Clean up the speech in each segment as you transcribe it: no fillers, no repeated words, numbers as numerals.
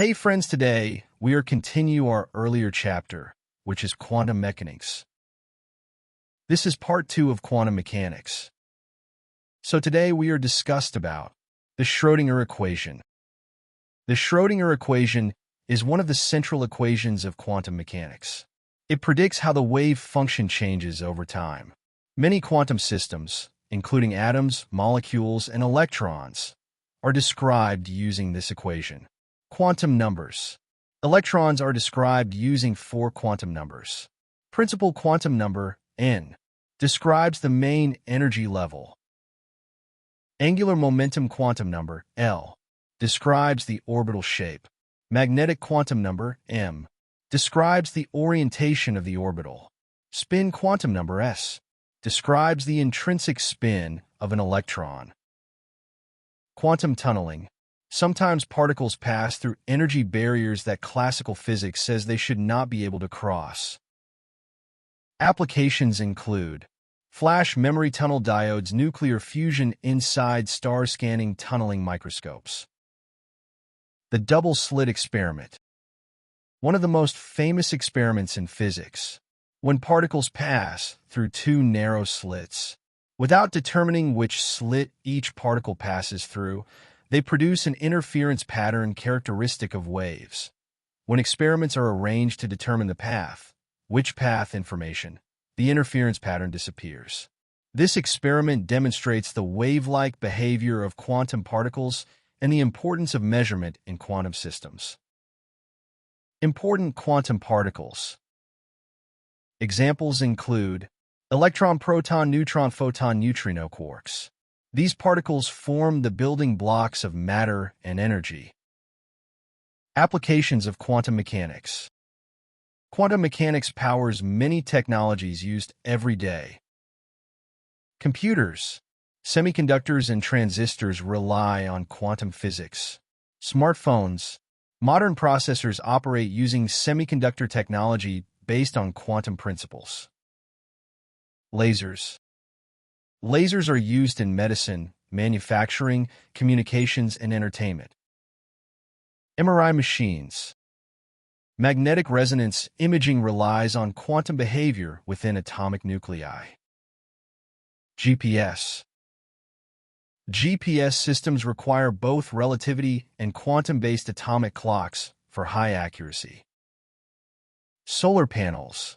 Hey friends, today we are continue our earlier chapter, which is quantum mechanics. This is part 2 of quantum mechanics. So today we are discussed about the Schrödinger equation. The Schrödinger equation is one of the central equations of quantum mechanics. It predicts how the wave function changes over time. Many quantum systems, including atoms, molecules, and electrons, are described using this equation. Quantum numbers. Electrons are described using 4 quantum numbers. Principal quantum number, n, describes the main energy level. Angular momentum quantum number, L, describes the orbital shape. Magnetic quantum number, m, describes the orientation of the orbital. Spin quantum number, s, describes the intrinsic spin of an electron. Quantum tunneling. Sometimes particles pass through energy barriers that classical physics says they should not be able to cross. Applications include flash memory tunnel diodes, nuclear fusion inside star scanning tunneling microscopes. The double-slit experiment. One of the most famous experiments in physics, when particles pass through 2 narrow slits. Without determining which slit each particle passes through, they produce an interference pattern characteristic of waves. When experiments are arranged to determine the path, which path information, the interference pattern disappears. This experiment demonstrates the wave-like behavior of quantum particles and the importance of measurement in quantum systems. Important quantum particles. Examples include electron, proton, neutron, photon, neutrino quarks. These particles form the building blocks of matter and energy. Applications of quantum mechanics. Quantum mechanics powers many technologies used every day. Computers, semiconductors, and transistors rely on quantum physics. Smartphones, modern processors operate using semiconductor technology based on quantum principles. Lasers. Lasers are used in medicine, manufacturing, communications, and entertainment. MRI machines. Magnetic resonance imaging relies on quantum behavior within atomic nuclei. GPS. GPS systems require both relativity and quantum-based atomic clocks for high accuracy. Solar panels.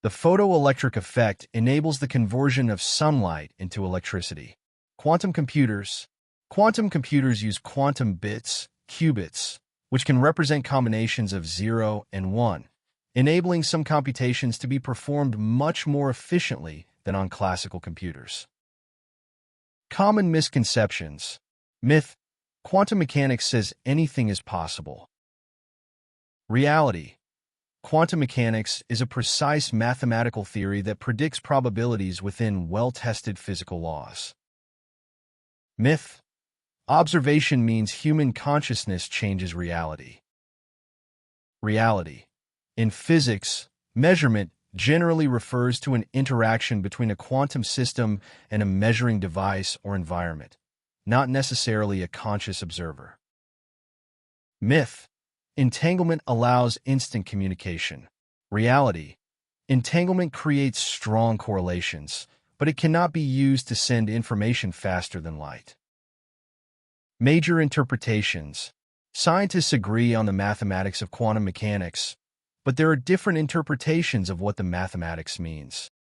The photoelectric effect enables the conversion of sunlight into electricity. Quantum computers. Quantum computers use quantum bits, qubits, which can represent combinations of 0 and 1, enabling some computations to be performed much more efficiently than on classical computers. Common misconceptions. Myth. Quantum mechanics says anything is possible. Reality. Quantum mechanics is a precise mathematical theory that predicts probabilities within well-tested physical laws. Myth. Observation means human consciousness changes reality. Reality. In physics, measurement generally refers to an interaction between a quantum system and a measuring device or environment, not necessarily a conscious observer. Myth. Entanglement allows instant communication. Reality. Entanglement creates strong correlations, but it cannot be used to send information faster than light. Major interpretations. Scientists agree on the mathematics of quantum mechanics, but there are different interpretations of what the mathematics means.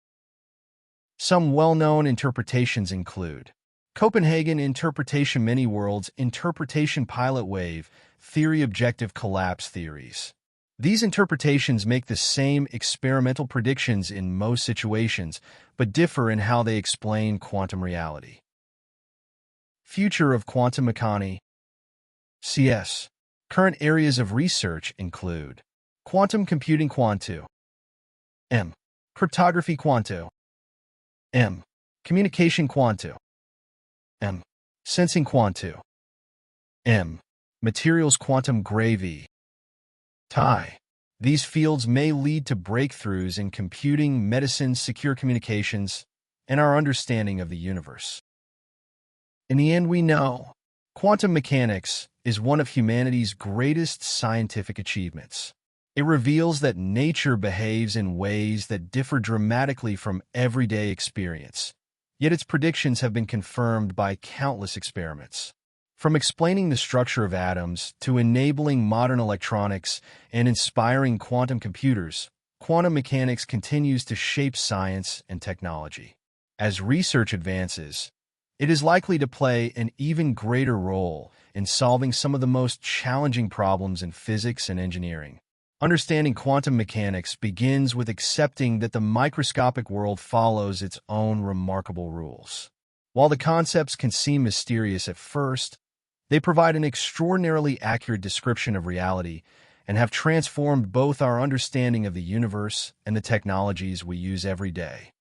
Some well-known interpretations include Copenhagen interpretation, many worlds interpretation, pilot wave theory, objective collapse theories. These interpretations make the same experimental predictions in most situations, but differ in how they explain quantum reality. Future of quantum mechanics. CS. Current areas of research include quantum computing, quantum M. Cryptography, quantum M. Communication, quantum M. Sensing, quantum M. Materials, quantum gravity. TI. These fields may lead to breakthroughs in computing, medicine, secure communications, and our understanding of the universe. In the end, we know quantum mechanics is one of humanity's greatest scientific achievements. It reveals that nature behaves in ways that differ dramatically from everyday experience, yet its predictions have been confirmed by countless experiments. From explaining the structure of atoms to enabling modern electronics and inspiring quantum computers, quantum mechanics continues to shape science and technology. As research advances, it is likely to play an even greater role in solving some of the most challenging problems in physics and engineering. Understanding quantum mechanics begins with accepting that the microscopic world follows its own remarkable rules. While the concepts can seem mysterious at first, they provide an extraordinarily accurate description of reality and have transformed both our understanding of the universe and the technologies we use every day.